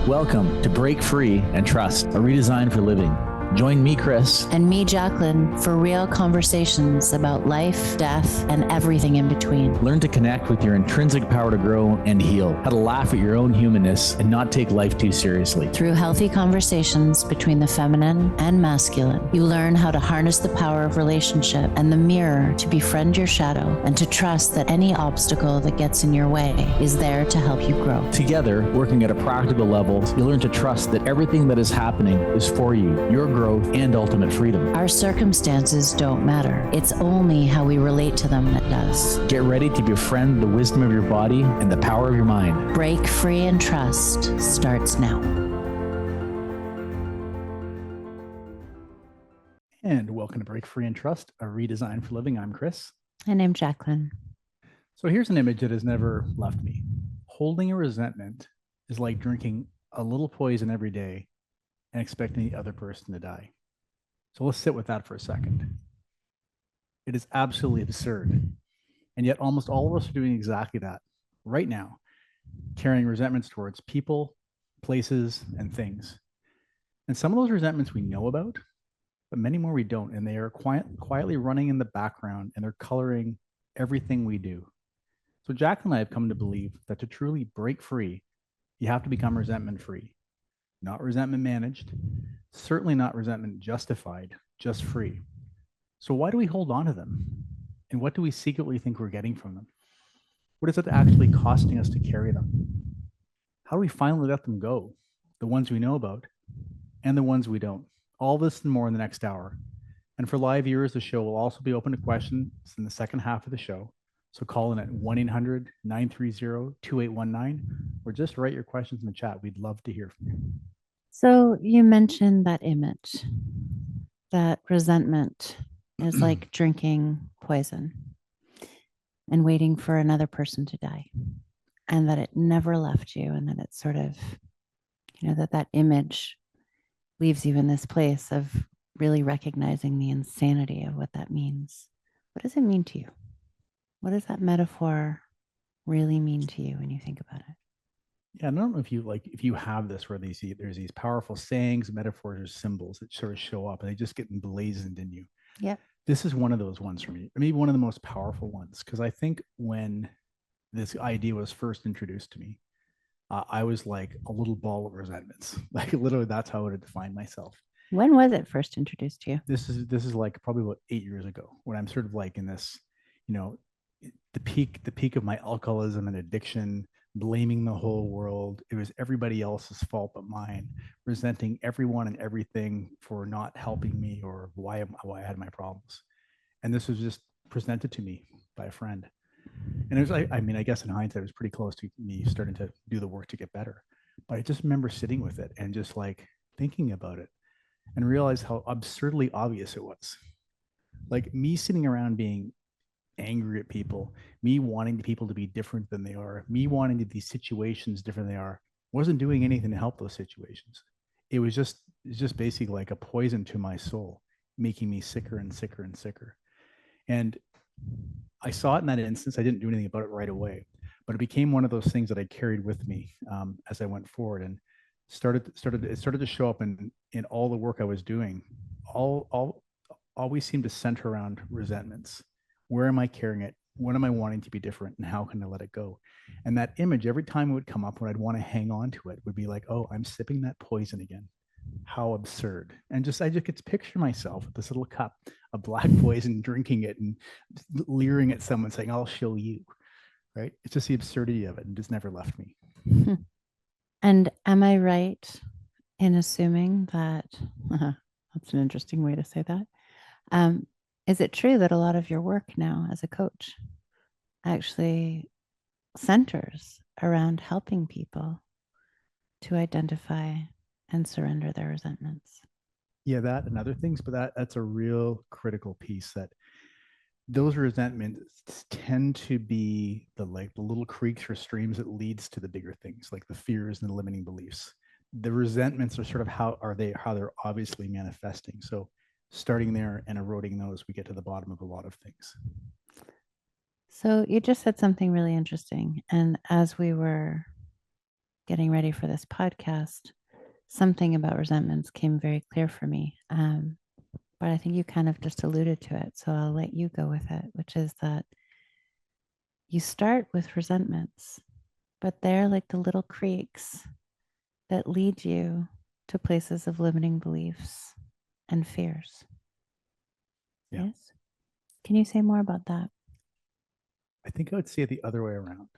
Welcome to Break Free and Trust, a redesign for living. Join me, Chris. And me, Jacqueline, for real conversations about life, death, and everything in between. Learn to connect with your intrinsic power to grow and heal, how to laugh at your own humanness and not take life too seriously. Through healthy conversations between the feminine and masculine, you learn how to harness the power of relationship and the mirror to befriend your shadow and to trust that any obstacle that gets in your way is there to help you grow. Together, working at a practical level, you'll learn to trust that everything that is happening is for you, your growth, and ultimate freedom. Our circumstances don't matter. It's only how we relate to them that does. Get ready to befriend the wisdom of your body and the power of your mind. Break Free and Trust starts now. And welcome to Break Free and Trust, a redesign for living. I'm Chris. And I'm Jacqueline. So here's an image that has never left me. Holding a resentment is like drinking a little poison every day and expecting the other person to die. So let's sit with that for a second. It is absolutely absurd. And yet almost all of us are doing exactly that right now, carrying resentments towards people, places, and things. And some of those resentments we know about, but many more we don't. And they are quietly running in the background and they're coloring everything we do. So Jack and I have come to believe that to truly break free, you have to become resentment free. Not resentment managed, certainly not resentment justified, just free. So why do we hold on to them? And what do we secretly think we're getting from them? What is it actually costing us to carry them? How do we finally let them go? The ones we know about and the ones we don't. All this and more in the next hour. And for live viewers, the show will also be open to questions in the second half of the show. So call in at 1-800-930-2819 or just write your questions in the chat. We'd love to hear from you. So you mentioned that image, that resentment is like drinking poison and waiting for another person to die, and that it never left you, and that it's sort of, that image leaves you in this place of really recognizing the insanity of what that means. What does it mean to you? What does that metaphor really mean to you when you think about it? Yeah, I don't know if you have this where there's these powerful sayings, metaphors, or symbols that sort of show up and they just get emblazoned in you. Yeah. This is one of those ones for me, maybe one of the most powerful ones, because I think when this idea was first introduced to me, I was like a little ball of resentments. Like literally, that's how I would define myself. When was it first introduced to you? This is like probably about 8 years ago, when I'm sort of like in this, the peak of my alcoholism and addiction, blaming the whole world. It was everybody else's fault but mine, resenting everyone and everything for not helping me or why I had my problems. And this was just presented to me by a friend. And it was, I guess in hindsight, it was pretty close to me starting to do the work to get better. But I just remember sitting with it and just like thinking about it and realized how absurdly obvious it was. Like me sitting around being angry at people, me wanting people to be different than they are, me wanting these situations different than they are, wasn't doing anything to help those situations. It's just basically like a poison to my soul, making me sicker and sicker and sicker. And I saw it in that instance. I didn't do anything about it right away, but it became one of those things that I carried with me as I went forward, and started to show up in all the work I was doing. Always seemed to center around resentments. Where am I carrying it? What am I wanting to be different? And how can I let it go? And that image, every time it would come up when I'd want to hang on to it, would be like, oh, I'm sipping that poison again. How absurd. And I just get to picture myself with this little cup of black poison, drinking it and leering at someone saying, I'll show you. Right? It's just the absurdity of it, and just never left me. And am I right in assuming that, that's an interesting way to say that. Is it true that a lot of your work now as a coach actually centers around helping people to identify and surrender their resentments? Yeah, that and other things, but that's a real critical piece, that those resentments tend to be the little creeks or streams that leads to the bigger things, like the fears and the limiting beliefs. The resentments are sort of how they're obviously manifesting. So starting there and eroding those, we get to the bottom of a lot of things. So you just said something really interesting. And as we were getting ready for this podcast, something about resentments came very clear for me. But I think you kind of just alluded to it. So I'll let you go with it, which is that you start with resentments, but they're like the little creeks that lead you to places of limiting beliefs and fears. Yeah. Yes. Can you say more about that? I think I would say it the other way around.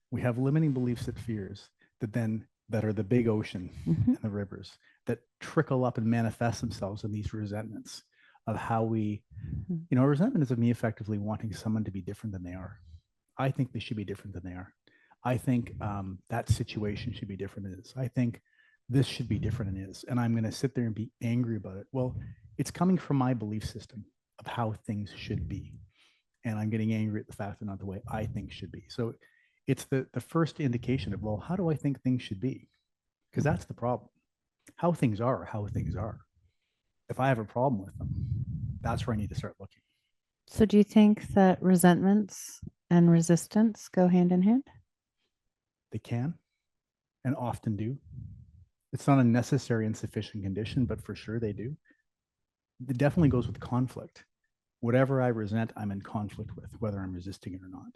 We have limiting beliefs and fears that are the big ocean and the rivers that trickle up and manifest themselves in these resentments of how we, resentment is of me effectively wanting someone to be different than they are. I think they should be different than they are. I think that situation should be different than it is. I think this should be different than it is. And I'm going to sit there and be angry about it. Well, it's coming from my belief system of how things should be. And I'm getting angry at the fact they're not the way I think should be. So it's the first indication of, well, how do I think things should be? Because that's the problem. How things are how things are. If I have a problem with them, that's where I need to start looking. So, do you think that resentments and resistance go hand in hand? They can and often do. It's not a necessary and sufficient condition, but for sure they do. It definitely goes with conflict. Whatever I resent, I'm in conflict with, whether I'm resisting it or not.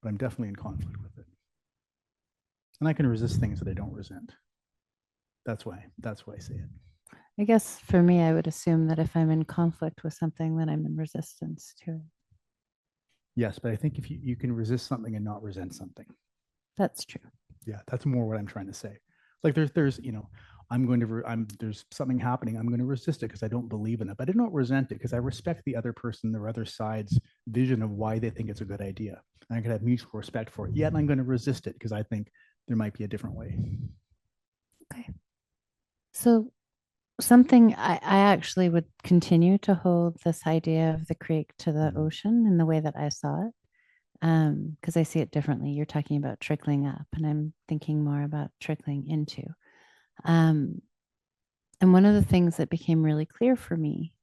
But I'm definitely in conflict with it. And I can resist things that I don't resent. That's why I say it. I guess for me, I would assume that if I'm in conflict with something, then I'm in resistance to it. Yes, but I think if you can resist something and not resent something. That's true. Yeah, that's more what I'm trying to say. Like there's there's something happening. I'm going to resist it because I don't believe in it, but I don't resent it because I respect the other person, their other side's vision of why they think it's a good idea. And I can have mutual respect for it. Yet I'm going to resist it because I think there might be a different way. Okay. So something I actually would continue to hold this idea of the creek to the ocean in the way that I saw it. Because I see it differently. You're talking about trickling up, and I'm thinking more about trickling into. And one of the things that became really clear for me,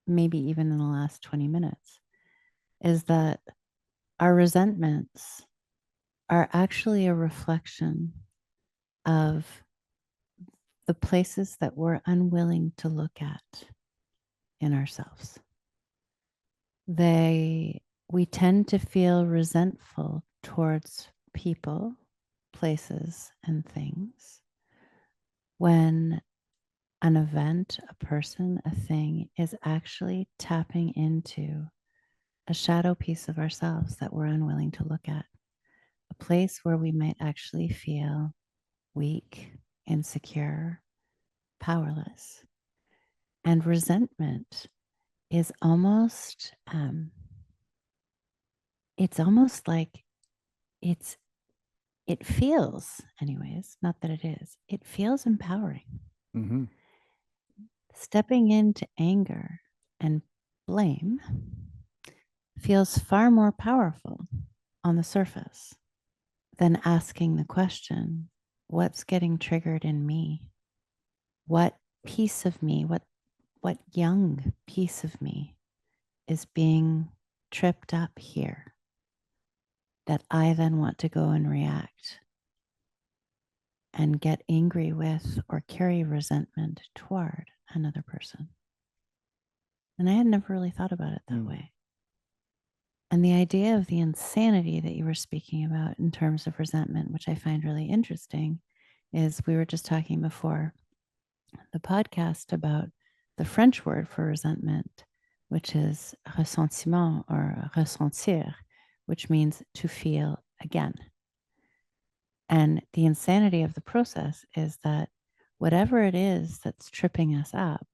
maybe even in the last 20 minutes, is that our resentments are actually a reflection of the places that we're unwilling to look at in ourselves. We tend to feel resentful towards people, places, and things when an event, a person, a thing is actually tapping into a shadow piece of ourselves that we're unwilling to look at, a place where we might actually feel weak, insecure, powerless. And resentment is it's almost like it's it feels, anyways, not that it is, it feels empowering. Mm-hmm. Stepping into anger and blame feels far more powerful on the surface than asking the question, what's getting triggered in me? What piece of me, what young piece of me is being tripped up here that I then want to go and react and get angry with or carry resentment toward another person? And I had never really thought about it that way. And the idea of the insanity that you were speaking about in terms of resentment, which I find really interesting, is we were just talking before the podcast about the French word for resentment, which is ressentiment or ressentir, which means to feel again. And the insanity of the process is that whatever it is that's tripping us up,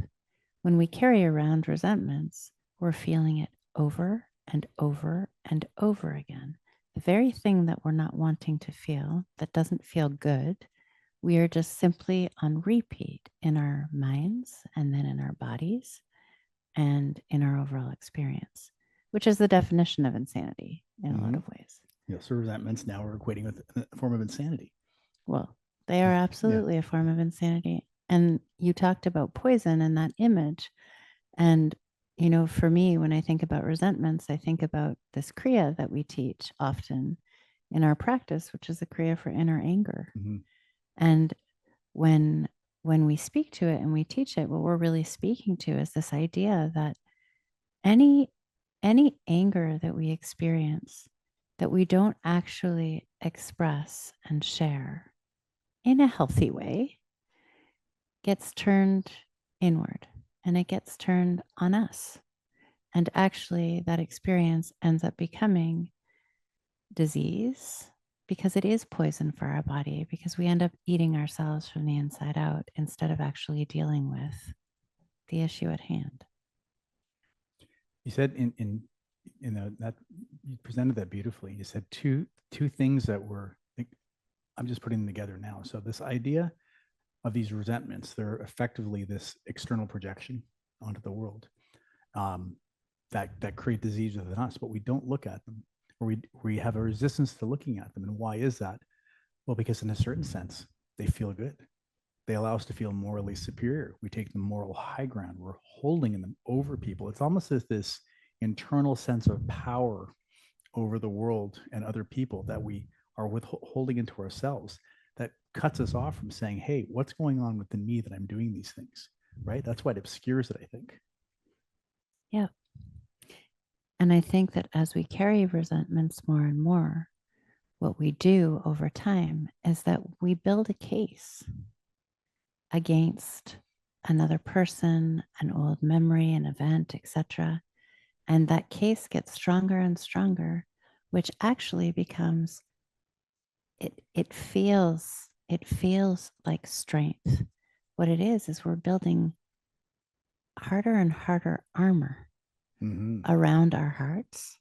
when we carry around resentments, we're feeling it over and over and over again. The very thing that we're not wanting to feel, that doesn't feel good, we are just simply on repeat in our minds and then in our bodies and in our overall experience, which is the definition of insanity in a lot of ways. Yeah, so resentments now are equating with a form of insanity. Well, they are absolutely a form of insanity. And you talked about poison in that image. And, for me, when I think about resentments, I think about this Kriya that we teach often in our practice, which is the Kriya for inner anger. And when we speak to it and we teach it, what we're really speaking to is this idea that any anger that we experience that we don't actually express and share in a healthy way gets turned inward, and it gets turned on us. And actually, that experience ends up becoming disease because it is poison for our body, because we end up eating ourselves from the inside out instead of actually dealing with the issue at hand. You said that you presented that beautifully. You said two things that were, I'm just putting them together now. So this idea of these resentments, they're effectively this external projection onto the world, that create disease within us, but we don't look at them, or we have a resistance to looking at them. And why is that? Well, because in a certain sense, they feel good. They allow us to feel morally superior. We take the moral high ground. We're holding them over people. It's almost as this internal sense of power over the world and other people that we are withholding into ourselves, that cuts us off from saying, hey, what's going on within me that I'm doing these things, right? That's why it obscures it, I think. Yeah. And I think that as we carry resentments more and more, what we do over time is that we build a case against another person, an old memory, an event, etc. And that case gets stronger and stronger, which actually becomes it feels like strength. What it is we're building harder and harder armor around our hearts,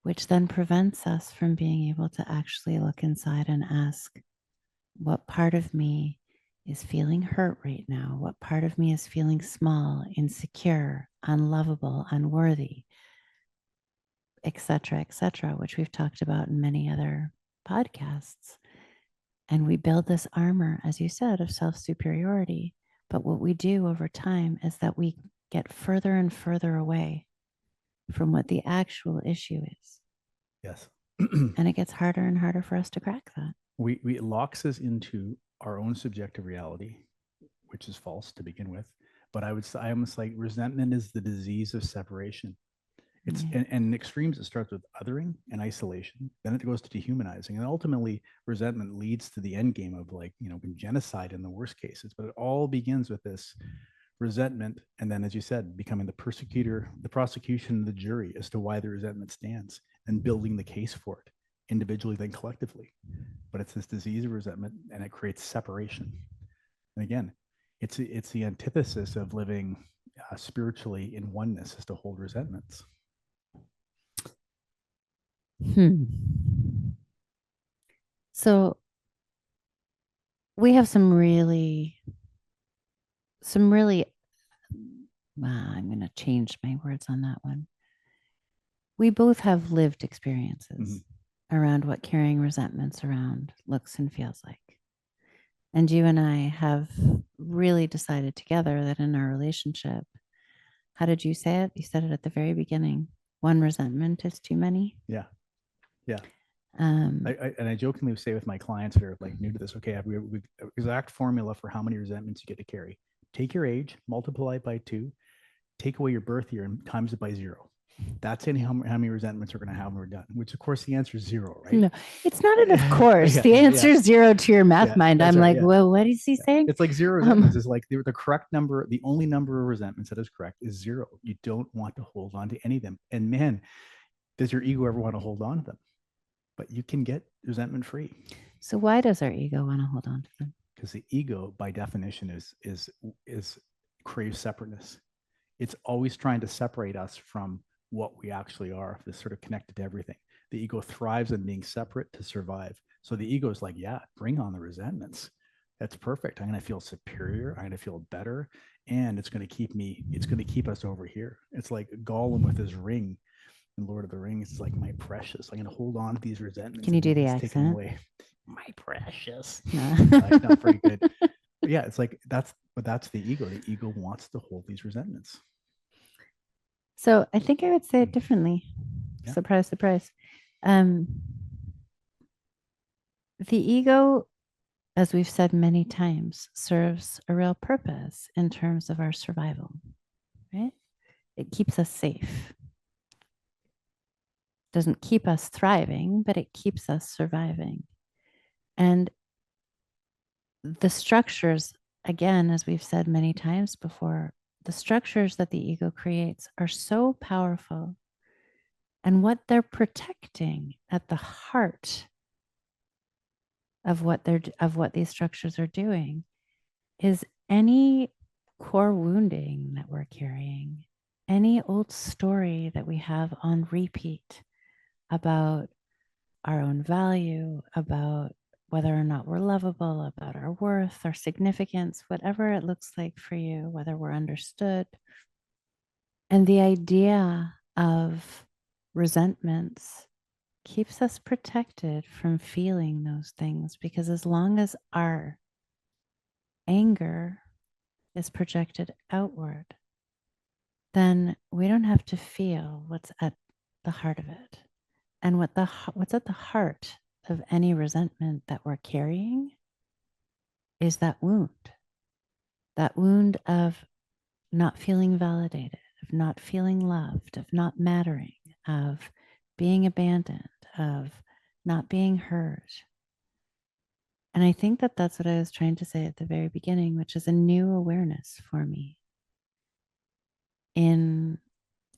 which then prevents us from being able to actually look inside and ask, what part of me is feeling hurt right now? What part of me is feeling small, insecure, unlovable, unworthy, etc., which we've talked about in many other podcasts. And we build this armor, as you said, of self superiority. But what we do over time is that we get further and further away from what the actual issue is. Yes. And it gets harder and harder for us to crack that. It locks us into our own subjective reality, which is false to begin with. But I almost like resentment is the disease of separation. It's and in extremes, it starts with othering and isolation. Then it goes to dehumanizing, and ultimately, resentment leads to the end game of, like, genocide in the worst cases. But it all begins with this resentment, and then, as you said, becoming the persecutor, the prosecution, the jury as to why the resentment stands, and building the case for it individually, then collectively. But it's this disease of resentment, and it creates separation. And again, it's the antithesis of living spiritually in oneness, is to hold resentments. So we have some really, I'm going to change my words on that one. We both have lived experiences around what carrying resentments around looks and feels like. And you and I have really decided together that in our relationship, how did you say it? You said it at the very beginning. One resentment is too many. Yeah. Yeah. I jokingly say with my clients that are like new to this, okay, we have exact formula for how many resentments you get to carry. Take your age, multiply it by 2, take away your birth year, and times it by 0. That's how many resentments we're going to have when we're done, which of course the answer is 0, right? No, it's not an of course. The answer is 0 to your math mind. I'm right, like, well, what is he saying? It's like 0 resentments is like the correct number. The only number of resentments that is correct is 0. You don't want to hold on to any of them. And man, does your ego ever want to hold on to them? But you can get resentment free. So why does our ego want to hold on to them? Because the ego, by definition, is craves separateness. It's always trying to separate us from what we actually are. This sort of connected to everything. The ego thrives on being separate to survive. So the ego is like, yeah, bring on the resentments. That's perfect. I'm going to feel superior. I'm going to feel better, and it's going to keep me. It's going to keep us over here. It's like Gollum with his ring. Lord of the Rings. It's like, my precious. I'm going to hold on to these resentments. Can you do the accent? Away. My precious. No. Not very good. But yeah, it's like that's the ego. The ego wants to hold these resentments. So I think I would say it differently. Yeah. Surprise, surprise. The ego as we've said many times, serves a real purpose in terms of our survival, right? It keeps us safe. Doesn't keep us thriving, but it keeps us surviving. And the structures, again, as we've said many times before, the structures that the ego creates are so powerful. And what they're protecting at the heart of what these structures are doing is any core wounding that we're carrying, any old story that we have on repeat about our own value, about whether or not we're lovable, about our worth, our significance, whatever it looks like for you, whether we're understood. And the idea of resentments keeps us protected from feeling those things, because as long as our anger is projected outward, then we don't have to feel what's at the heart of it. And what's at the heart of any resentment that we're carrying is that wound of not feeling validated, of not feeling loved, of not mattering, of being abandoned, of not being heard. And I think that that's what I was trying to say at the very beginning, which is a new awareness for me in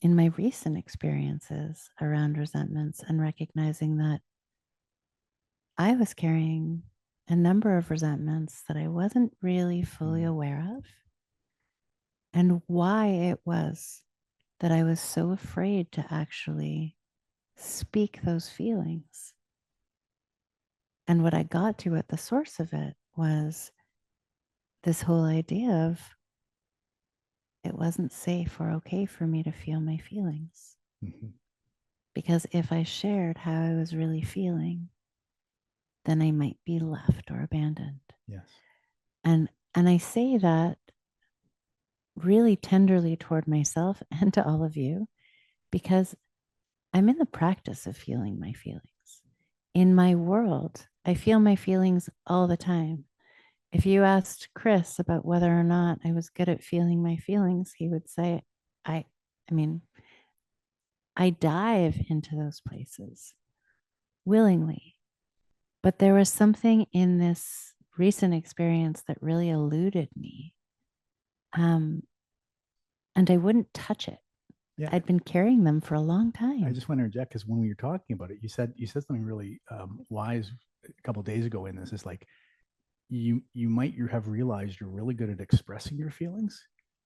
my recent experiences around resentments, and recognizing that I was carrying a number of resentments that I wasn't really fully aware of, and why it was that I was so afraid to actually speak those feelings. And what I got to at the source of it was this whole idea of it wasn't safe or okay for me to feel my feelings. Mm-hmm. Because if I shared how I was really feeling, then I might be left or abandoned. Yes. And I say that really tenderly toward myself and to all of you, because I'm in the practice of feeling my feelings. In my world, I feel my feelings all the time. If you asked Chris about whether or not I was good at feeling my feelings, he would say, I mean, I dive into those places willingly. But there was something in this recent experience that really eluded me. And I wouldn't touch it. Yeah. I'd been carrying them for a long time. I just want to interject, because when we were talking about it, you said something really wise a couple of days ago in this. Is like you might have realized you're really good at expressing your feelings,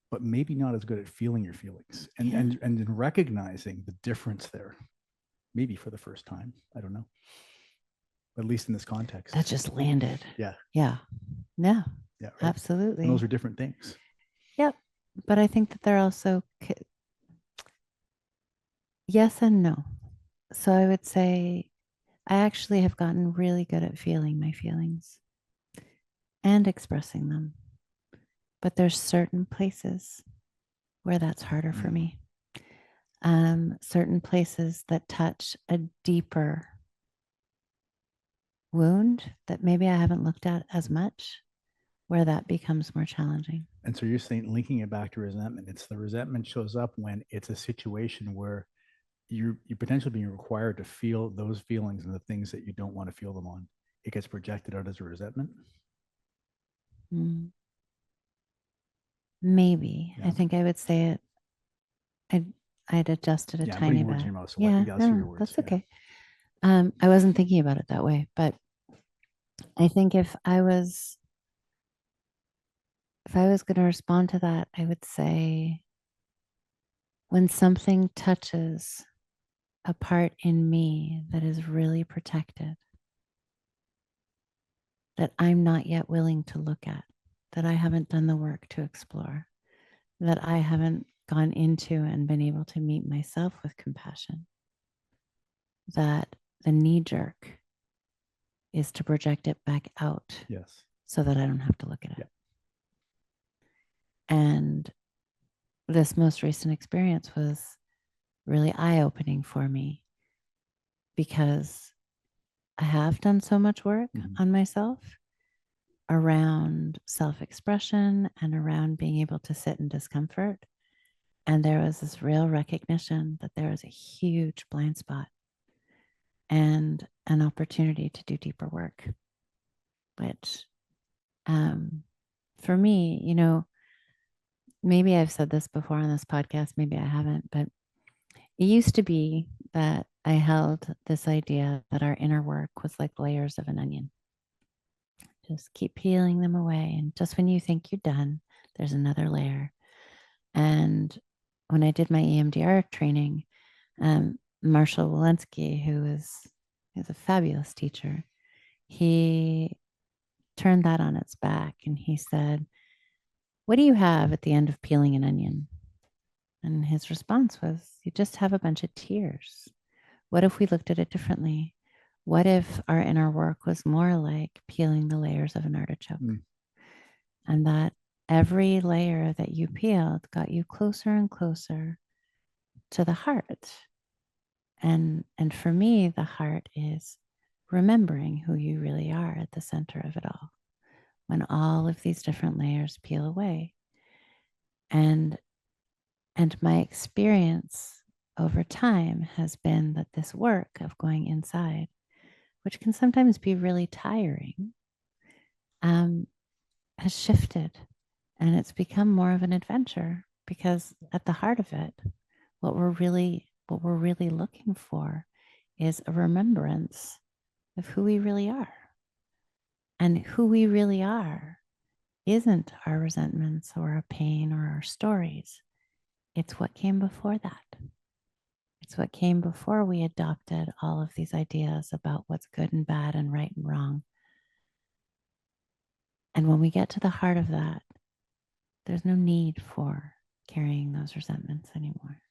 but maybe not as good at feeling your feelings, and yeah. and in recognizing the difference there, maybe for the first time. I don't know. At least in this context. That just landed. Yeah. Yeah. Yeah. Yeah. Right? Absolutely. And those are different things. Yep. But I think that they're also yes and no. So I would say I actually have gotten really good at feeling my feelings and expressing them. But there's certain places where that's harder for me. Certain places that touch a deeper wound that maybe I haven't looked at as much, where that becomes more challenging. And so you're saying, linking it back to resentment, it's the resentment shows up when it's a situation where you're potentially being required to feel those feelings and the things that you don't want to feel them on. It gets projected out as a resentment. Maybe. Yeah. I think I would say it. I'd adjusted a tiny bit. In your mouth, so yeah, no, that's okay. I wasn't thinking about it that way, but I think if I was going to respond to that, I would say when something touches a part in me that is really protected, that I'm not yet willing to look at, that I haven't done the work to explore, that I haven't gone into and been able to meet myself with compassion, that the knee jerk is to project it back out. Yes. So that I don't have to look at it. Yep. And this most recent experience was really eye-opening for me, because I have done so much work on myself, around self-expression and around being able to sit in discomfort. And there was this real recognition that there was a huge blind spot and an opportunity to do deeper work, which for me, maybe I've said this before on this podcast, maybe I haven't, but it used to be that I held this idea that our inner work was like layers of an onion. Just keep peeling them away. And just when you think you're done, there's another layer. And when I did my EMDR training, Marshall Walensky, who is a fabulous teacher, he turned that on its back and he said, "What do you have at the end of peeling an onion?" And his response was, "You just have a bunch of tears." What if we looked at it differently? What if our inner work was more like peeling the layers of an artichoke? And that every layer that you peeled got you closer and closer to the heart. And for me, the heart is remembering who you really are at the center of it all, when all of these different layers peel away. And my experience over time has been that this work of going inside, which can sometimes be really tiring, has shifted, and it's become more of an adventure, because at the heart of it, what we're really looking for is a remembrance of who we really are. And who we really are isn't our resentments or our pain or our stories. It's what came before that. It's what came before we adopted all of these ideas about what's good and bad and right and wrong. And when we get to the heart of that, there's no need for carrying those resentments anymore.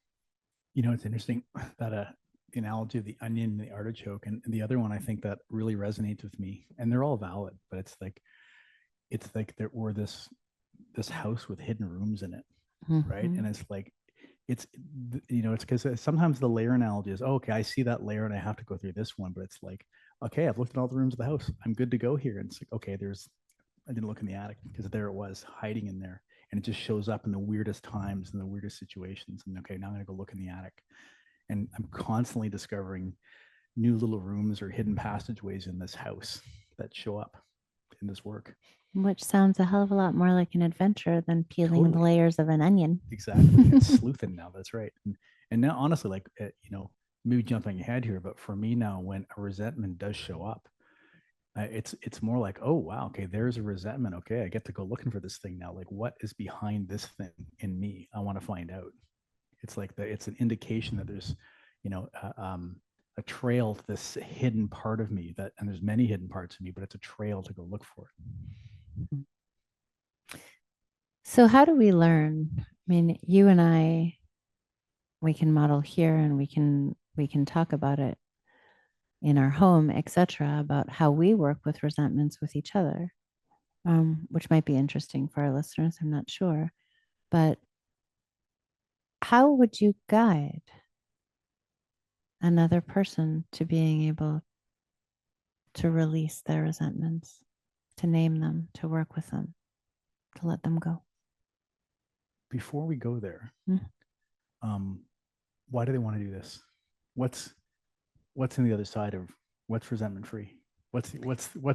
It's interesting that the analogy of the onion and the artichoke, and the other one I think that really resonates with me, and they're all valid, but it's like there were this house with hidden rooms in it, right? And it's like it's it's because sometimes the layer analogy is, oh, okay, I see that layer and I have to go through this one, but it's like, okay, I've looked at all the rooms of the house, I'm good to go here. And it's like, okay, I didn't look in the attic because there it was hiding in there, and it just shows up in the weirdest times and the weirdest situations. And okay, now I'm gonna go look in the attic, and I'm constantly discovering new little rooms or hidden passageways in this house that show up in this work. Which sounds a hell of a lot more like an adventure than peeling the Totally. layers of an onion. Exactly. It's sleuthing now. That's right. And now, honestly, like, maybe jumping ahead here, but for me now, when a resentment does show up, it's more like, oh, wow, okay, there's a resentment. Okay, I get to go looking for this thing now. Like, what is behind this thing in me? I want to find out. It's like it's an indication that there's, a trail to this hidden part of me, and there's many hidden parts of me, but it's a trail to go look for it. So how do we learn? I mean, you and I, we can model here, and we can talk about it in our home, etc., about how we work with resentments with each other, which might be interesting for our listeners. I'm not sure, but how would you guide another person to being able to release their resentments, to name them, to work with them, to let them go? Before we go there, why do they want to do this? What's in the other side of what's resentment free? What's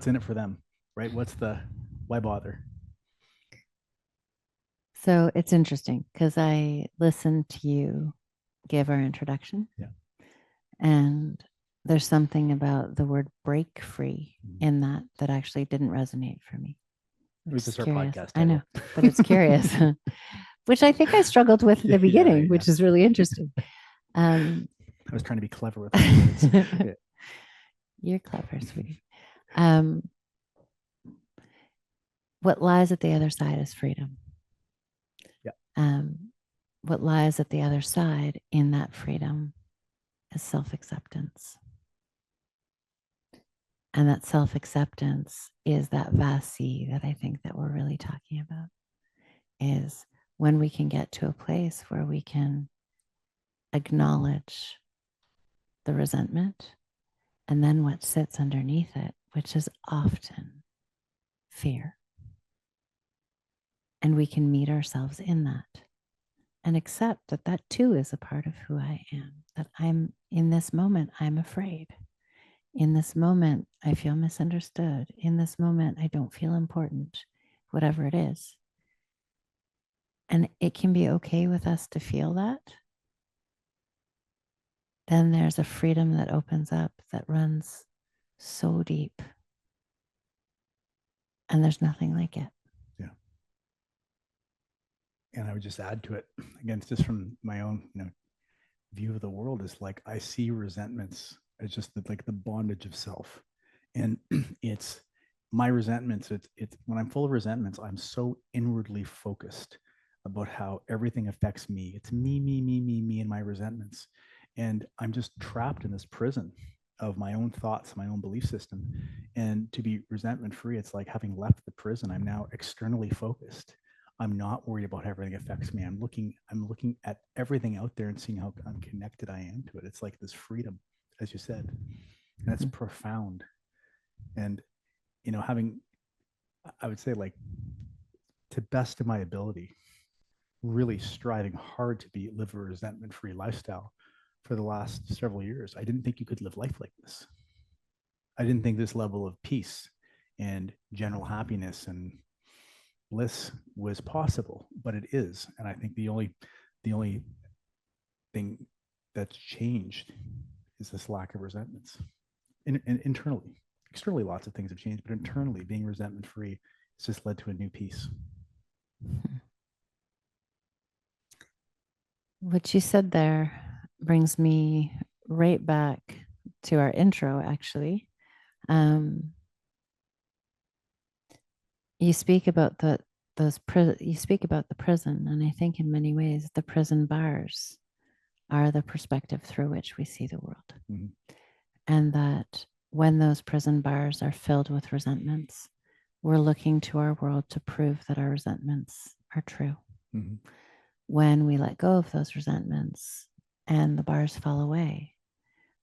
in it for them, right? Why bother? So it's interesting because I listened to you give our introduction. Yeah. And there's something about the word break free in that actually didn't resonate for me. It was just our curious. podcast I know, but it's curious, which I think I struggled with at the beginning, which is really interesting. I was trying to be clever with it. You're clever, sweetie. What lies at the other side is freedom. Yeah. What lies at the other side in that freedom is self-acceptance. And that self-acceptance is that vast sea that I think that we're really talking about, is when we can get to a place where we can acknowledge the resentment and then what sits underneath it, which is often fear. And we can meet ourselves in that and accept that that too is a part of who I am, that I'm in this moment, I'm afraid. In this moment, I feel misunderstood. In this moment, I don't feel important, whatever it is. And it can be okay with us to feel that. Then there's a freedom that opens up that runs so deep. And there's nothing like it. Yeah. And I would just add to it, again, it's just from my own, view of the world, is like I see resentments as just like the bondage of self. And it's my resentments. It's when I'm full of resentments, I'm so inwardly focused about how everything affects me. It's me, and my resentments. And I'm just trapped in this prison of my own thoughts, my own belief system. And to be resentment free, it's like having left the prison, I'm now externally focused. I'm not worried about how everything affects me. I'm looking at everything out there and seeing how unconnected I am to it. It's like this freedom, as you said. And that's profound. And, I would say, like, to best of my ability, really striving hard to live a resentment-free lifestyle for the last several years. I didn't think you could live life like this. I didn't think this level of peace and general happiness and bliss was possible, but it is. And I think the only thing that's changed is this lack of resentments. Internally, externally, lots of things have changed, but internally, being resentment-free has just led to a new peace. What you said there brings me right back to our intro, actually. You speak about the prison, and I think in many ways the prison bars are the perspective through which we see the world. Mm-hmm. And that when those prison bars are filled with resentments, we're looking to our world to prove that our resentments are true. Mm-hmm. When we let go of those resentments and the bars fall away,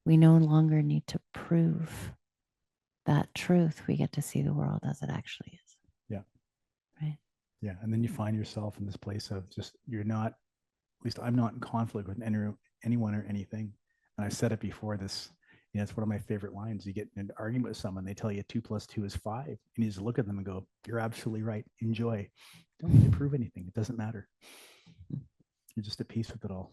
we no longer need to prove that truth. We get to see the world as it actually is. Yeah. Right. Yeah. And then you find yourself in this place of just, you're not, at least I'm not in conflict with anyone or anything. And I said it before, this, it's one of my favorite lines. You get in an argument with someone, they tell you 2 + 2 is 5. And you just look at them and go, you're absolutely right. Enjoy. Don't need to prove anything. It doesn't matter. You're just at peace with it all.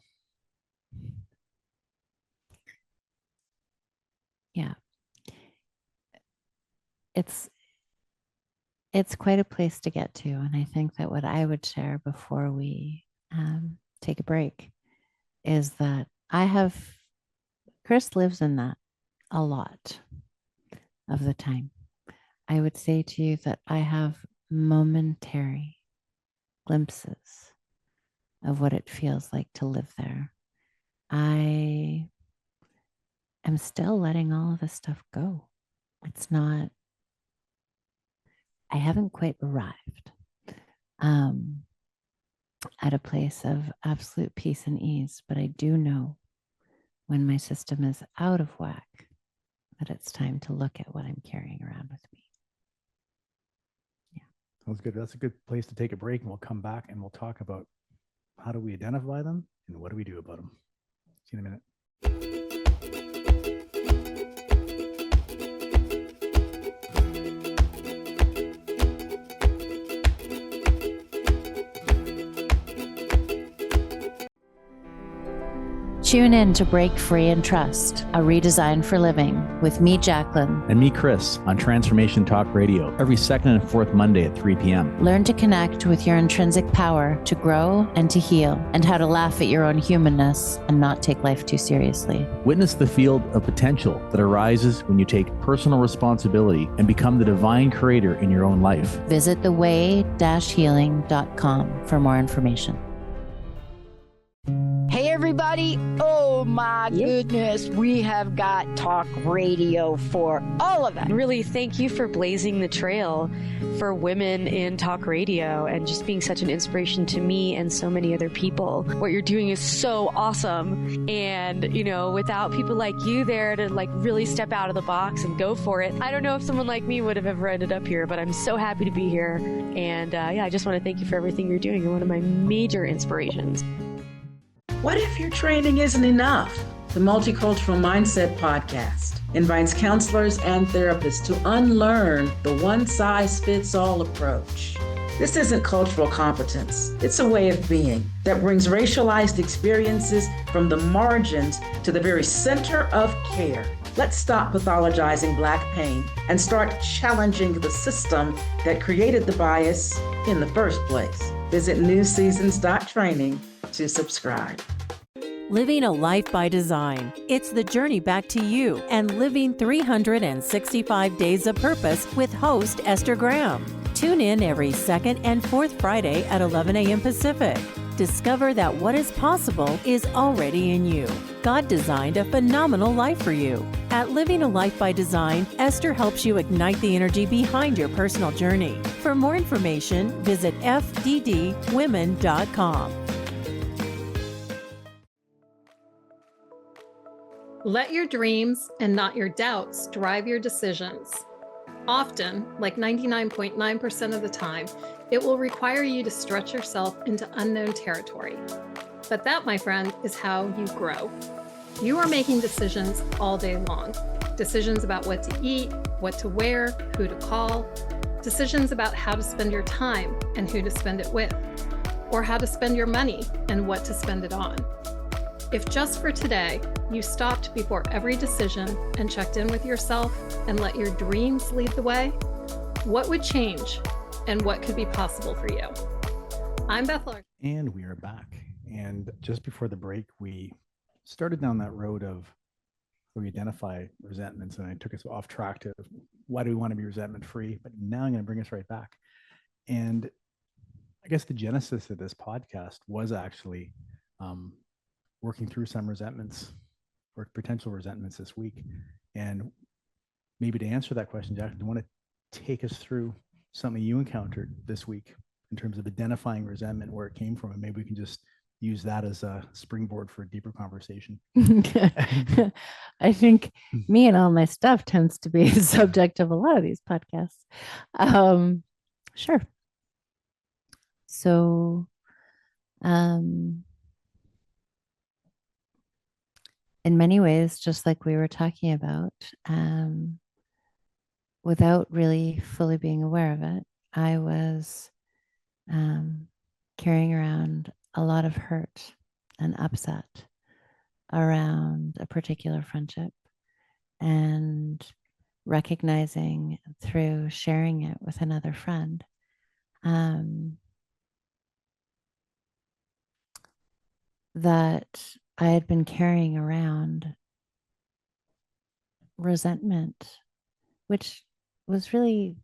Yeah. It's quite a place to get to. And I think that what I would share before we take a break is that Chris lives in that a lot of the time. I would say to you that I have momentary glimpses of what it feels like to live there. I am still letting all of this stuff go. It's not, I haven't quite arrived at a place of absolute peace and ease, but I do know when my system is out of whack that it's time to look at what I'm carrying around with me. Yeah. Sounds good. That's a good place to take a break, and we'll come back and we'll talk about how do we identify them and what do we do about them. See you in a minute. Tune in to Break Free and Trust, a redesign for living with me, Jacqueline. And me, Chris, on Transformation Talk Radio, every second and fourth Monday at 3 p.m. Learn to connect with your intrinsic power to grow and to heal, and how to laugh at your own humanness and not take life too seriously. Witness the field of potential that arises when you take personal responsibility and become the divine creator in your own life. Visit theway-healing.com for more information. Hey, everybody. everybody. Oh my goodness, we have got talk radio for all of us. Really, thank you for blazing the trail for women in talk radio and just being such an inspiration to me and so many other people. What you're doing is so awesome. And, you know, without people like you there to like really step out of the box and go for it, I don't know if someone like me would have ever ended up here, but I'm so happy to be here. And I just want to thank you for everything you're doing. You're one of my major inspirations. What if your training isn't enough? The Multicultural Mindset Podcast invites counselors and therapists to unlearn the one-size-fits-all approach. This isn't cultural competence. It's a way of being that brings racialized experiences from the margins to the very center of care. Let's stop pathologizing Black pain and start challenging the system that created the bias in the first place. Visit newseasons.training to subscribe. Living a life by design. It's the journey back to you and living 365 days of purpose with host Esther Graham. Tune in every second and fourth Friday at 11 a.m. Pacific. Discover that what is possible is already in you. God designed a phenomenal life for you. At Living a Life by Design, Esther helps you ignite the energy behind your personal journey. For more information, visit fddwomen.com. Let your dreams and not your doubts drive your decisions. Often, like 99.9% of the time, it will require you to stretch yourself into unknown territory. But that, my friend, is how you grow. You are making decisions all day long. Decisions about what to eat, what to wear, who to call. Decisions about how to spend your time and who to spend it with. Or how to spend your money and what to spend it on. If just for today, you stopped before every decision and checked in with yourself and let your dreams lead the way, what would change and what could be possible for you? I'm Beth Lark. And we are back. And just before the break, we started down that road of where we identify resentments, and I took us off track to why do we want to be resentment free? But now I'm going to bring us right back. And I guess the genesis of this podcast was actually working through some resentments or potential resentments this week. And maybe to answer that question, Jacqueline, do you want to take us through something you encountered this week in terms of identifying resentment, where it came from, and maybe we can just use that as a springboard for a deeper conversation? I think me and all my stuff tends to be the subject of a lot of these podcasts. Sure. So, in many ways, just like we were talking about, without really fully being aware of it, I was carrying around a lot of hurt and upset around a particular friendship, and recognizing through sharing it with another friend that I had been carrying around resentment, which was really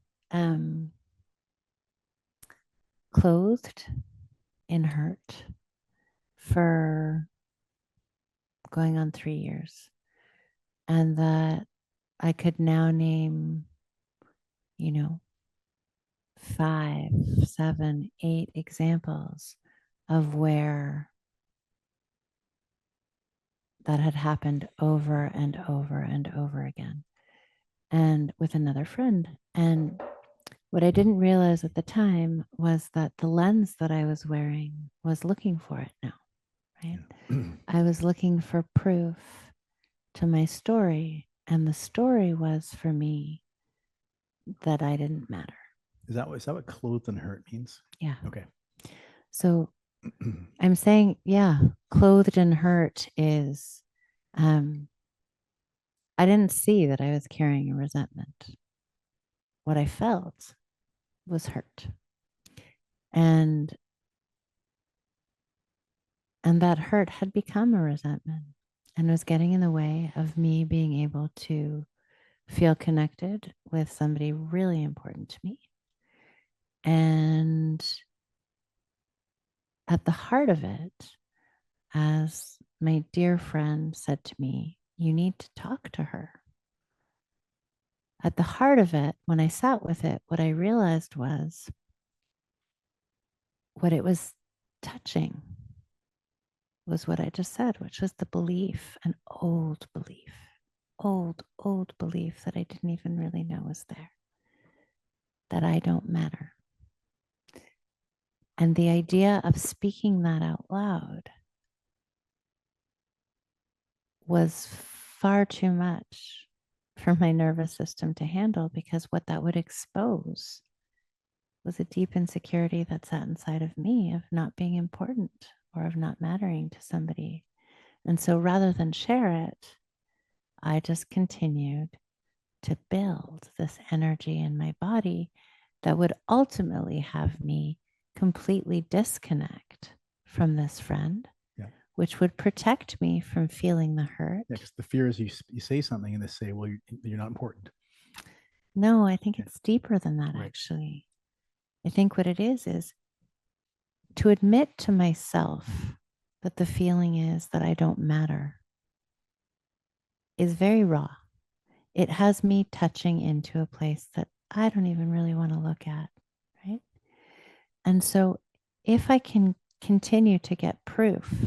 clothed in hurt for going on 3 years. And that I could now name, 5, 7, 8 examples of where that had happened over and over and over again, and with another friend. And what I didn't realize at the time was that the lens that I was wearing was looking for it now, right? Yeah. I was looking for proof to my story, and the story was for me that I didn't matter. Is that what clothed and hurt means? Yeah. Okay. So I'm saying, yeah, clothed and hurt is, I didn't see that I was carrying a resentment. What I felt was hurt. And that hurt had become a resentment and was getting in the way of me being able to feel connected with somebody really important to me. And at the heart of it, as my dear friend said to me, you need to talk to her. At the heart of it, when I sat with it, what I realized was what it was touching was what I just said, which was the belief, an old belief, old belief that I didn't even really know was there, that I don't matter. And the idea of speaking that out loud was far too much for my nervous system to handle, because what that would expose was a deep insecurity that sat inside of me of not being important or of not mattering to somebody. And so rather than share it, I just continued to build this energy in my body that would ultimately have me completely disconnect from this friend, which would protect me from feeling the hurt. Yeah, because the fear is you say something and they say, well, you're not important. No, I think it's deeper than that, actually. I think what it is to admit to myself that the feeling is that I don't matter is very raw. It has me touching into a place that I don't even really want to look at, right? And so if I can continue to get proof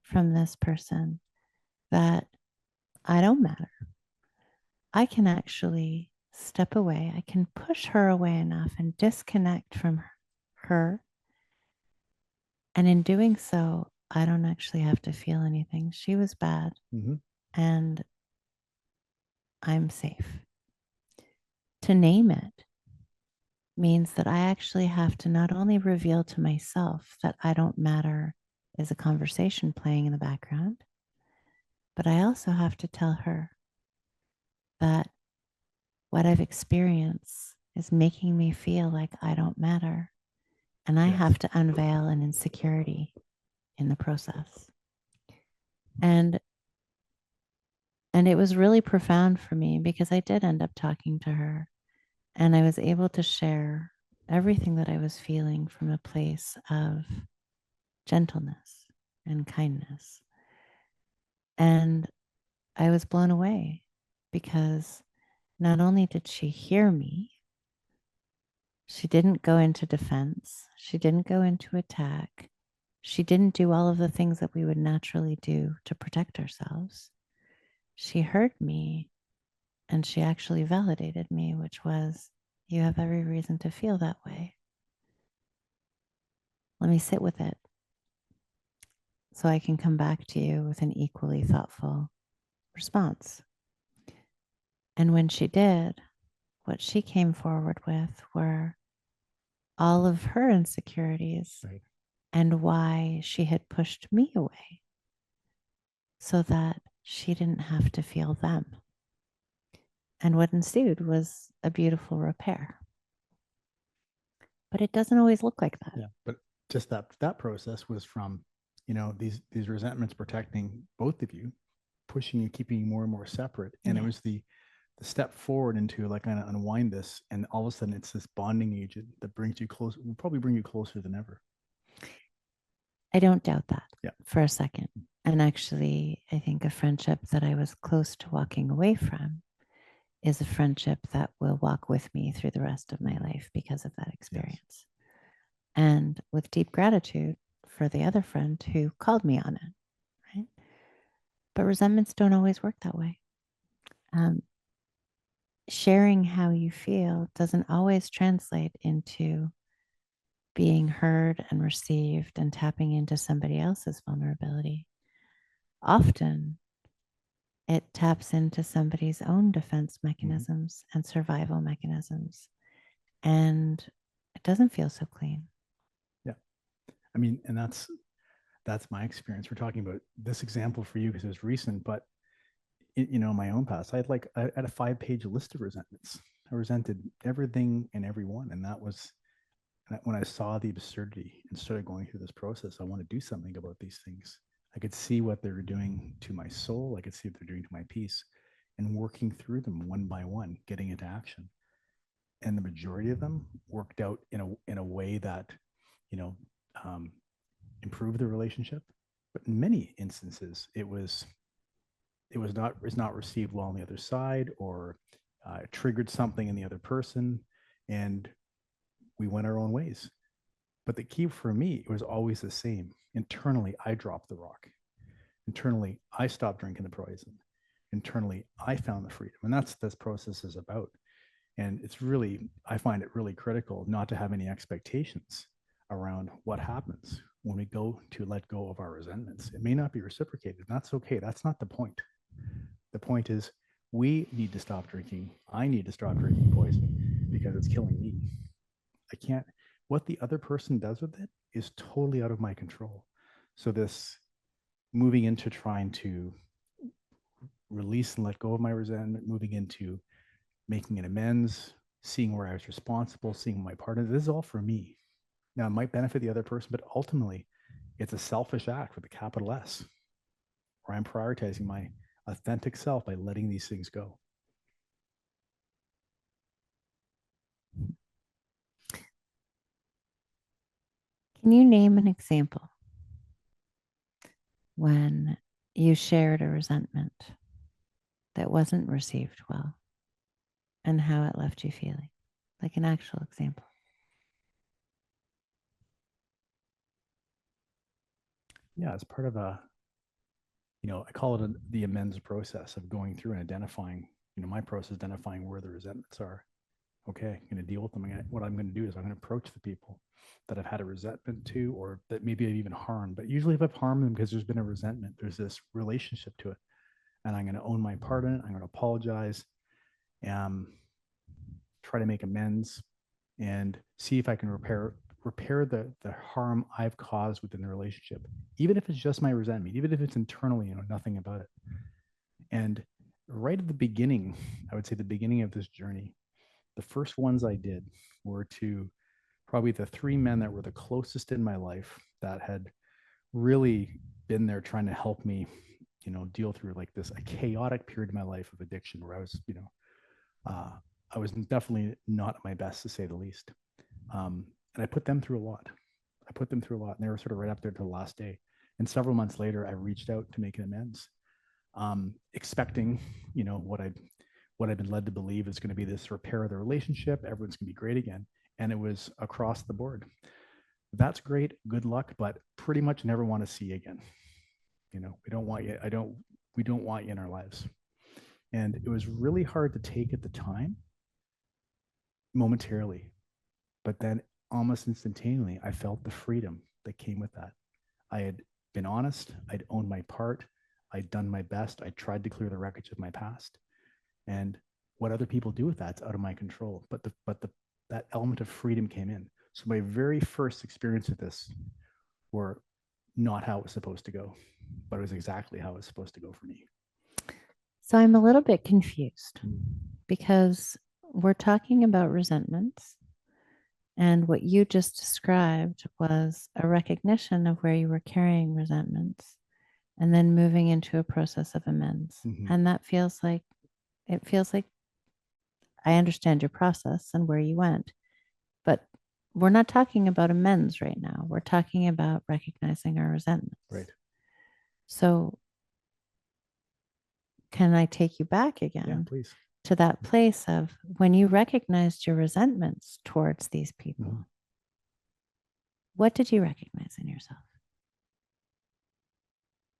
from this person that I don't matter, I can actually step away. I can push her away enough and disconnect from her. And in doing so, I don't actually have to feel anything. She was bad, and I'm safe. To name it means that I actually have to not only reveal to myself that I don't matter is a conversation playing in the background, but I also have to tell her that what I've experienced is making me feel like I don't matter. And I have to unveil an insecurity in the process. And it was really profound for me, because I did end up talking to her, and I was able to share everything that I was feeling from a place of gentleness and kindness. And I was blown away, because not only did she hear me, she didn't go into defense, she didn't go into attack, she didn't do all of the things that we would naturally do to protect ourselves. She heard me, and she actually validated me, which was, you have every reason to feel that way. Let me sit with it so I can come back to you with an equally thoughtful response. And when she did, what she came forward with were all of her insecurities and why she had pushed me away so that she didn't have to feel them. And what ensued was a beautiful repair. But it doesn't always look like that. Yeah, but just that process was from, these resentments protecting both of you, pushing you, keeping you more and more separate. And it was the step forward into like kind of unwind this, and all of a sudden it's this bonding agent that brings you close, will probably bring you closer than ever. I don't doubt that for a second. And actually, I think a friendship that I was close to walking away from is a friendship that will walk with me through the rest of my life because of that experience. And with deep gratitude for the other friend who called me on it, right? But resentments don't always work that way. Sharing how you feel doesn't always translate into being heard and received and tapping into somebody else's vulnerability. Often it taps into somebody's own defense mechanisms and survival mechanisms, and it doesn't feel so clean. Yeah. I mean, and that's my experience. We're talking about this example for you because it was recent, but my own past, I had a 5-page list of resentments. I resented everything and everyone. And that was when I saw the absurdity and started going through this process. I want to do something about these things. I could see what they were doing to my soul. I could see what they're doing to my peace, and working through them one by one, getting into action. And the majority of them worked out in a way that, improved the relationship, But in many instances, it's not received well on the other side, or it triggered something in the other person, and we went our own ways. But the key for me, it was always the same. Internally, I dropped the rock. Internally, I stopped drinking the poison. Internally, I found the freedom. And that's this process is about. And it's really, I find it really critical not to have any expectations around what happens when we go to let go of our resentments. It may not be reciprocated. That's okay. That's not the point. The point is, we need to stop drinking. I need to stop drinking poison because it's killing me. I can't, what the other person does with it is totally out of my control. So, this moving into trying to release and let go of my resentment, moving into making an amends, seeing where I was responsible, seeing my part of it, this is all for me. Now, it might benefit the other person, but ultimately, it's a selfish act with a capital S, where I'm prioritizing my authentic self by letting these things go. Can you name an example when you shared a resentment that wasn't received well and how it left you feeling? Like an actual example. Yeah, it's part of I call it the amends process of going through and identifying, my process, identifying where the resentments are. Okay, I'm going to deal with them. What I'm going to do is I'm going to approach the people that I've had a resentment to, or that maybe I've even harmed. But usually if I've harmed them because there's been a resentment, there's this relationship to it. And I'm going to own my part in it. I'm going to apologize, try to make amends, and see if I can repair the harm I've caused within the relationship, even if it's just my resentment, even if it's internally, nothing about it. And right at the beginning, I would say the beginning of this journey, the first ones I did were to probably the three men that were the closest in my life that had really been there trying to help me, deal through like a chaotic period of my life of addiction where I was, I was definitely not at my best, to say the least. And I put them through a lot. And they were sort of right up there to the last day. And several months later, I reached out to make an amends, expecting, what I've been led to believe is going to be this repair of the relationship. Everyone's going to be great again. And it was across the board. That's great. Good luck, but pretty much never want to see you again. We don't want you. We don't want you in our lives. And it was really hard to take at the time, momentarily, but then almost instantaneously, I felt the freedom that came with that. I had been honest. I'd owned my part. I'd done my best. I tried to clear the wreckage of my past. And what other people do with that's out of my control. But that element of freedom came in. So my very first experience with this were not how it was supposed to go, but it was exactly how it was supposed to go for me. So I'm a little bit confused because we're talking about resentments. And what you just described was a recognition of where you were carrying resentments and then moving into a process of amends. Mm-hmm. And it feels like I understand your process and where you went, but we're not talking about amends right now. We're talking about recognizing our resentments. Right. So can I take you back again? Yeah, please. To that place of when you recognized your resentments towards these people. Mm-hmm. What did you recognize in yourself?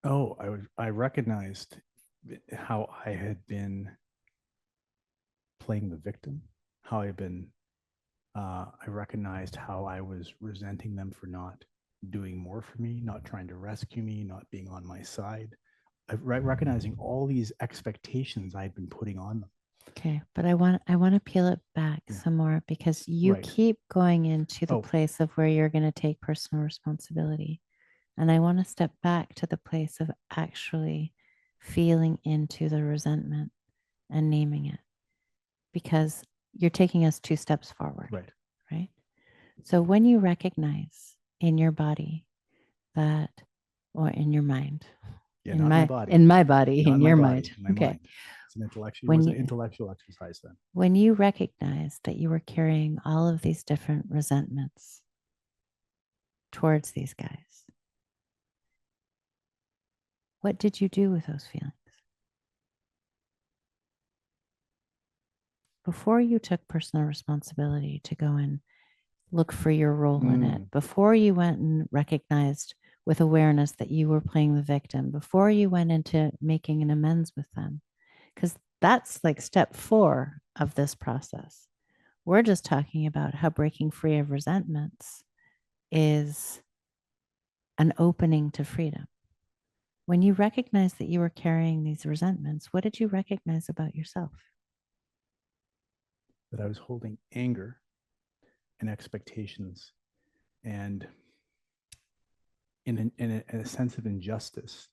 Oh, I recognized how I had been playing the victim, how I recognized how I was resenting them for not doing more for me, not trying to rescue me, not being on my side. Recognizing all these expectations I'd been putting on them. Okay, but I want to peel it back some more because you keep going into the place of where you're going to take personal responsibility. And I want to step back to the place of actually feeling into the resentment and naming it, because you're taking us 2 steps forward. Right. So when you recognize in your body that, or in your mind, in my body, in your mind. Okay. It was an intellectual exercise then. When you recognized that you were carrying all of these different resentments towards these guys, What did you do with those feelings? Before you took personal responsibility to go and look for your role in it, before you went and recognized with awareness that you were playing the victim, before you went into making an amends with them, because that's like step 4 of this process. We're just talking about how breaking free of resentments is an opening to freedom. When you recognize that you were carrying these resentments, what did you recognize about yourself? That I was holding anger and expectations and in a sense of injustice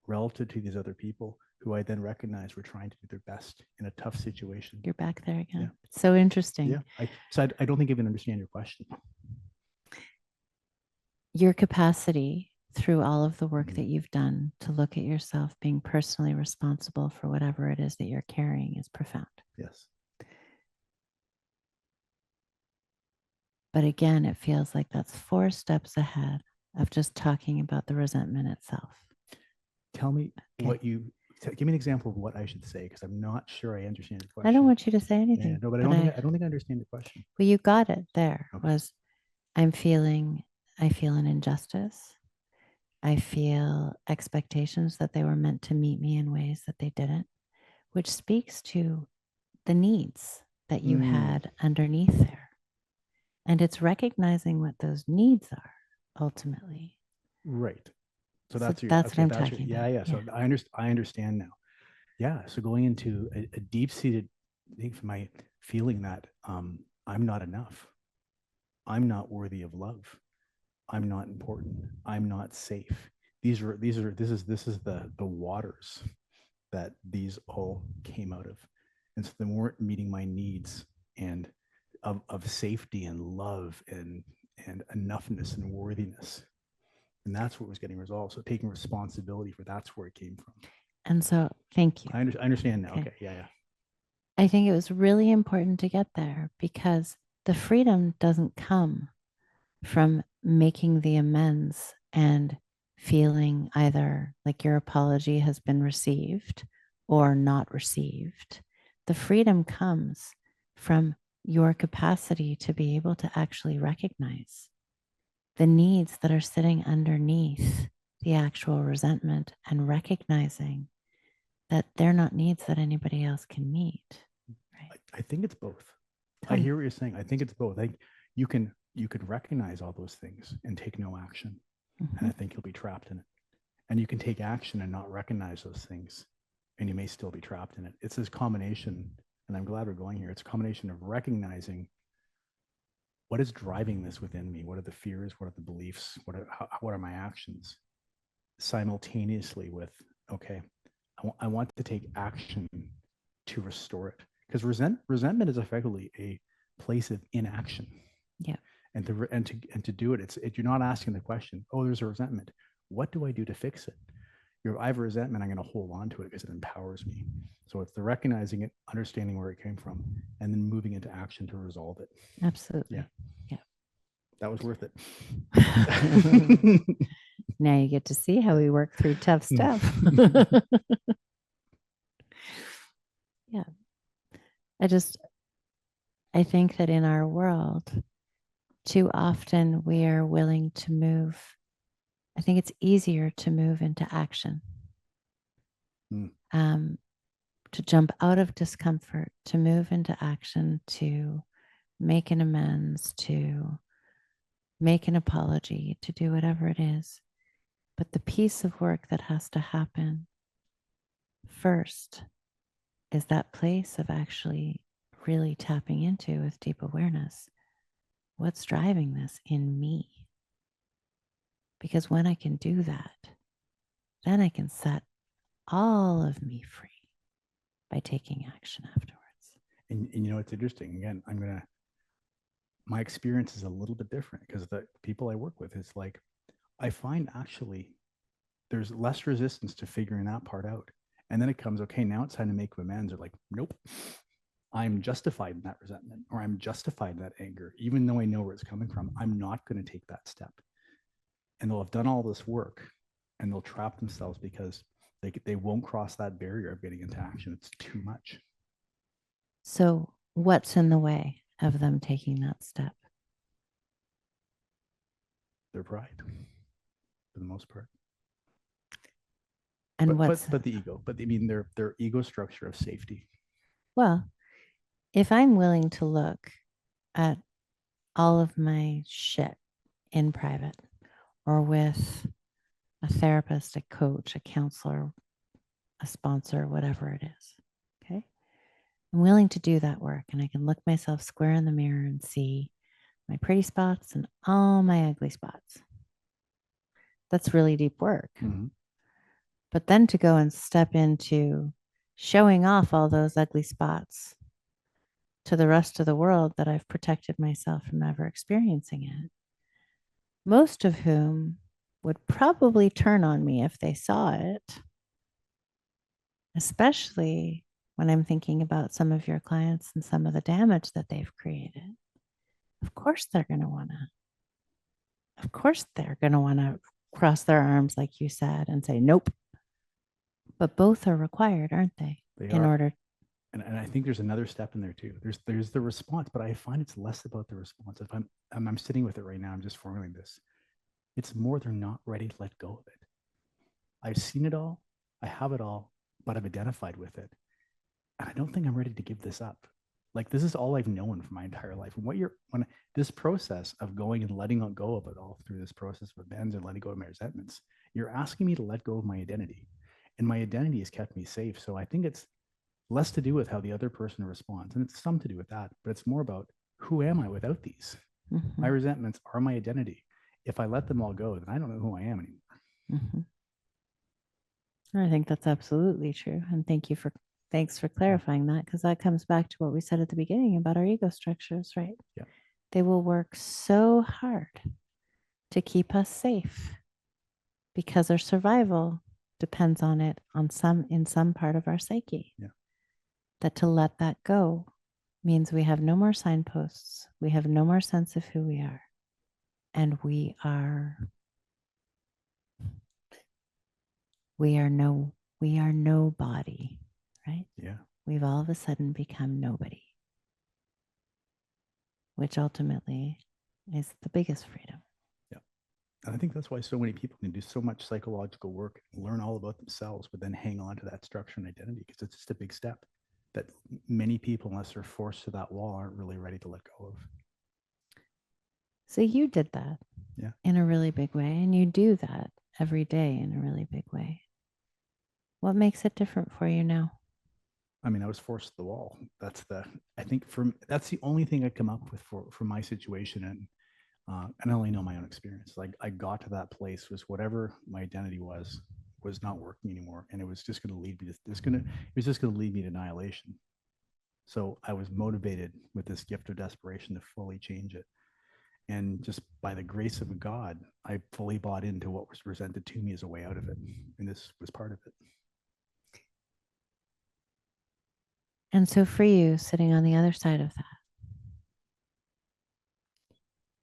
relative to these other people who I then recognized were trying to do their best in a tough situation. You're back there again. Yeah. It's so interesting. Yeah. I don't think I even understand your question. Your capacity through all of the work that you've done to look at yourself being personally responsible for whatever it is that you're carrying is profound. Yes. But again, it feels like that's 4 steps ahead of just talking about the resentment itself. Tell me what you, give me an example of what I should say, because I'm not sure I understand your question. I don't want you to say anything. Yeah, no, but I don't think I understand your question. Well, you got it there. Okay. Was I feel an injustice. I feel expectations that they were meant to meet me in ways that they didn't, which speaks to the needs that you had underneath there. And it's recognizing what those needs are ultimately. Right. So that's what I'm talking about. Yeah. So I understand now. Yeah. So going into a deep-seated thing for my feeling that I'm not enough. I'm not worthy of love. I'm not important. I'm not safe. This is the waters that these all came out of. And so they weren't meeting my needs and of safety and love and enoughness and worthiness. And that's what was getting resolved. So taking responsibility for that's where it came from. And so thank you. I understand now. Okay. Yeah. I think it was really important to get there because the freedom doesn't come from making the amends and feeling either like your apology has been received or not received. The freedom comes from your capacity to be able to actually recognize the needs that are sitting underneath the actual resentment and recognizing that they're not needs that anybody else can meet. Right? I think it's both. I hear what you're saying. I think it's both. You can recognize all those things and take no action. And I think you'll be trapped in it. And you can take action and not recognize those things, and you may still be trapped in it. It's this combination, and I'm glad we're going here. It's a combination of recognizing what is driving this within me. What are the fears? What are the beliefs? What are my actions? Simultaneously with, okay, I want to take action to restore it. Because resentment is effectively a place of inaction. Yeah. And to do it, you're not asking the question, oh, there's a resentment. What do I do to fix it? I have a resentment, I'm going to hold on to it because it empowers me. So it's the recognizing it, understanding where it came from, and then moving into action to resolve it. Absolutely. Yeah. That was worth it. Now you get to see how we work through tough stuff. Yeah. I think that in our world, too often we are willing to move. I think it's easier to move into action, to jump out of discomfort, to move into action, to make an amends, to make an apology, to do whatever it is. But the piece of work that has to happen first is that place of actually really tapping into with deep awareness. What's driving this in me? Because when I can do that, then I can set all of me free by taking action afterwards. And you know, it's interesting. Again, my experience is a little bit different because the people I work with, it's like, I find actually there's less resistance to figuring that part out. And then it comes, okay, now it's time to make amends. They're like, nope, I'm justified in that resentment, or I'm justified in that anger. Even though I know where it's coming from, I'm not going to take that step. And they'll have done all this work and they'll trap themselves because they won't cross that barrier of getting into action. It's too much. So, what's in the way of them taking that step? Their pride, for the most part. And but the ego. But I mean their ego structure of safety. Well, if I'm willing to look at all of my shit in private or with a therapist, a coach, a counselor, a sponsor, whatever it is, okay? I'm willing to do that work, and I can look myself square in the mirror and see my pretty spots and all my ugly spots. That's really deep work. Mm-hmm. But then to go and step into showing off all those ugly spots to the rest of the world that I've protected myself from ever experiencing it, most of whom would probably turn on me if they saw it, especially when I'm thinking about some of your clients and some of the damage that they've created. Of course they're going to want to cross their arms, like you said, and say, nope. But both are required, aren't they? In order. And I think there's another step in there too. There's the response, but I find it's less about the response. If I'm sitting with it right now, I'm just formulating this. It's more they're not ready to let go of it. I've seen it all, I have it all, but I've identified with it. And I don't think I'm ready to give this up. Like, this is all I've known for my entire life. And when this process of going and letting go of it all through this process of amends and letting go of my resentments, you're asking me to let go of my identity. And my identity has kept me safe. So I think it's less to do with how the other person responds. And it's some to do with that, but it's more about who am I without these? Mm-hmm. My resentments are my identity. If I let them all go, then I don't know who I am anymore. Mm-hmm. I think that's absolutely true. And thanks for clarifying that, because that comes back to what we said at the beginning about our ego structures, right? Yeah. They will work so hard to keep us safe because our survival depends on it in some part of our psyche. Yeah. That to let that go means we have no more signposts. We have no more sense of who we are. And we are nobody, right? Yeah. We've all of a sudden become nobody, which ultimately is the biggest freedom. Yeah. And I think that's why so many people can do so much psychological work, learn all about themselves, but then hang on to that structure and identity, because it's just a big step that many people, unless they're forced to that wall, aren't really ready to let go of. So you did that in a really big way, and you do that every day in a really big way. What makes it different for you now? I mean, I was forced to the wall. That's the only thing I come up with for my situation. And I only know my own experience. Like, I got to that place was whatever my identity was not working anymore. And it was just going to lead me to annihilation. So I was motivated with this gift of desperation to fully change it. And just by the grace of God, I fully bought into what was presented to me as a way out of it. And this was part of it. And so for you, sitting on the other side of that,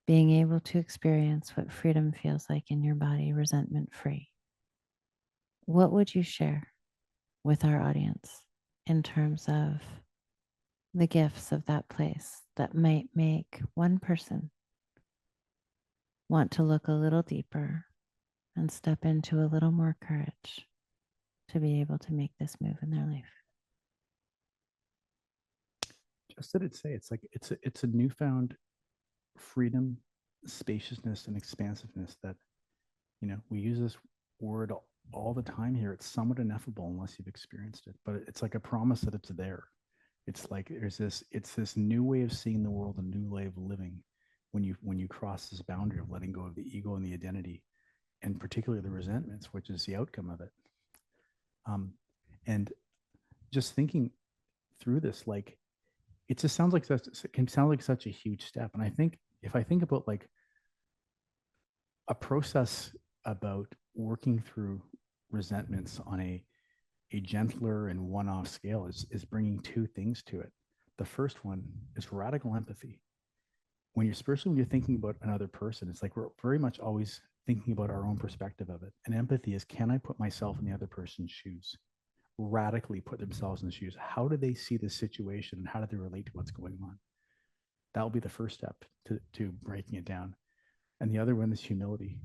being able to experience what freedom feels like in your body, resentment free, what would you share with our audience in terms of the gifts of that place that might make one person want to look a little deeper and step into a little more courage to be able to make this move in their life? Just that it's a newfound freedom, spaciousness, and expansiveness that, we use this word all the time here. It's somewhat ineffable unless you've experienced it, but it's like a promise that it's there. It's like it's this new way of seeing the world, a new way of living when you cross this boundary of letting go of the ego and the identity, and particularly the resentments, which is the outcome of it. And just thinking through this, like, it just can sound like such a huge step. And I think if I think about like a process about working through resentments on a gentler and one-off scale is bringing two things to it. The first one is radical empathy. Especially when you're thinking about another person, it's like we're very much always thinking about our own perspective of it. And empathy is, can I put myself in the other person's shoes? Radically put themselves in the shoes. How do they see this situation and how do they relate to what's going on? That will be the first step to breaking it down. And the other one is humility,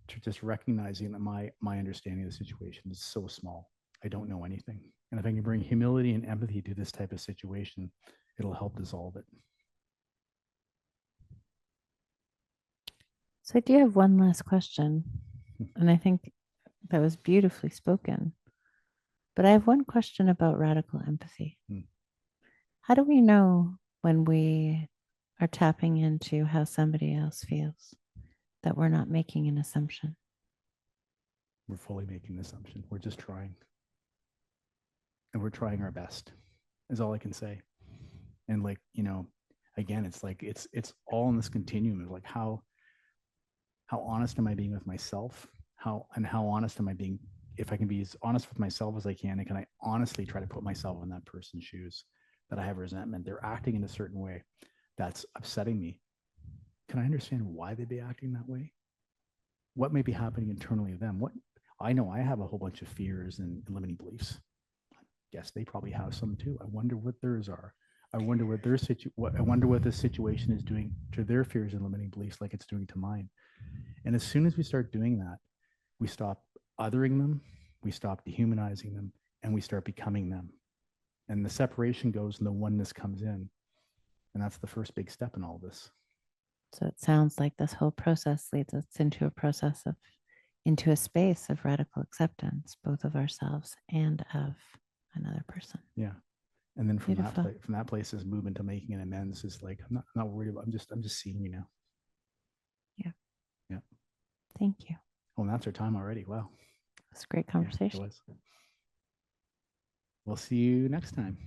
to just recognizing that my understanding of the situation is so small. I don't know anything. And if I can bring humility and empathy to this type of situation, it'll help dissolve it. So I do have one last question, and I think that was beautifully spoken. But I have one question about radical empathy. How do we know when we are tapping into how somebody else feels, that we're not making an assumption? We're fully making an assumption. We're just trying. And we're trying our best, is all I can say. And like, you know, again, it's like, it's all in this continuum of like, how honest am I being with myself? How honest am I being, if I can be as honest with myself as I can, and can I honestly try to put myself in that person's shoes, that I have resentment, they're acting in a certain way that's upsetting me. Can I understand why they'd be acting that way? What may be happening internally to them? What I know, I have a whole bunch of fears and limiting beliefs. Yes, they probably have some too. I wonder what theirs are. I wonder what I wonder what this situation is doing to their fears and limiting beliefs, like it's doing to mine. And as soon as we start doing that, we stop othering them, we stop dehumanizing them, and we start becoming them. And the separation goes and the oneness comes in. And that's the first big step in all this. So it sounds like this whole process leads us into a space of radical acceptance, both of ourselves and of another person. Yeah. And then from Beautiful. that place is move into making an amends. Is like, I'm not worried about, I'm just seeing you now. Yeah. Yeah. Thank you. Oh, and that's our time already. Wow. It's a great conversation. Yeah, it was. We'll see you next time.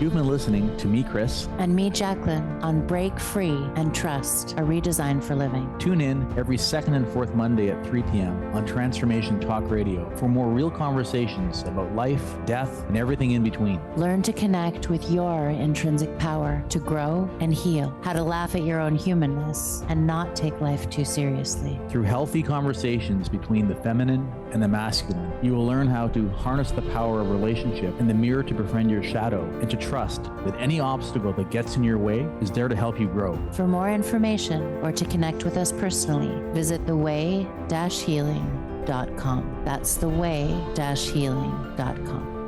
You've been listening to me, Chris. And me, Jacqueline, on Break Free and Trust, a redesign for living. Tune in every second and fourth Monday at 3 p.m. on Transformation Talk Radio for more real conversations about life, death, and everything in between. Learn to connect with your intrinsic power to grow and heal, how to laugh at your own humanness and not take life too seriously. Through healthy conversations between the feminine and the masculine, you will learn how to harness the power of relationship and the mirror to befriend your shadow, and to trust that any obstacle that gets in your way is there to help you grow. For more information or to connect with us personally, visit theway-healing.com. That's theway-healing.com.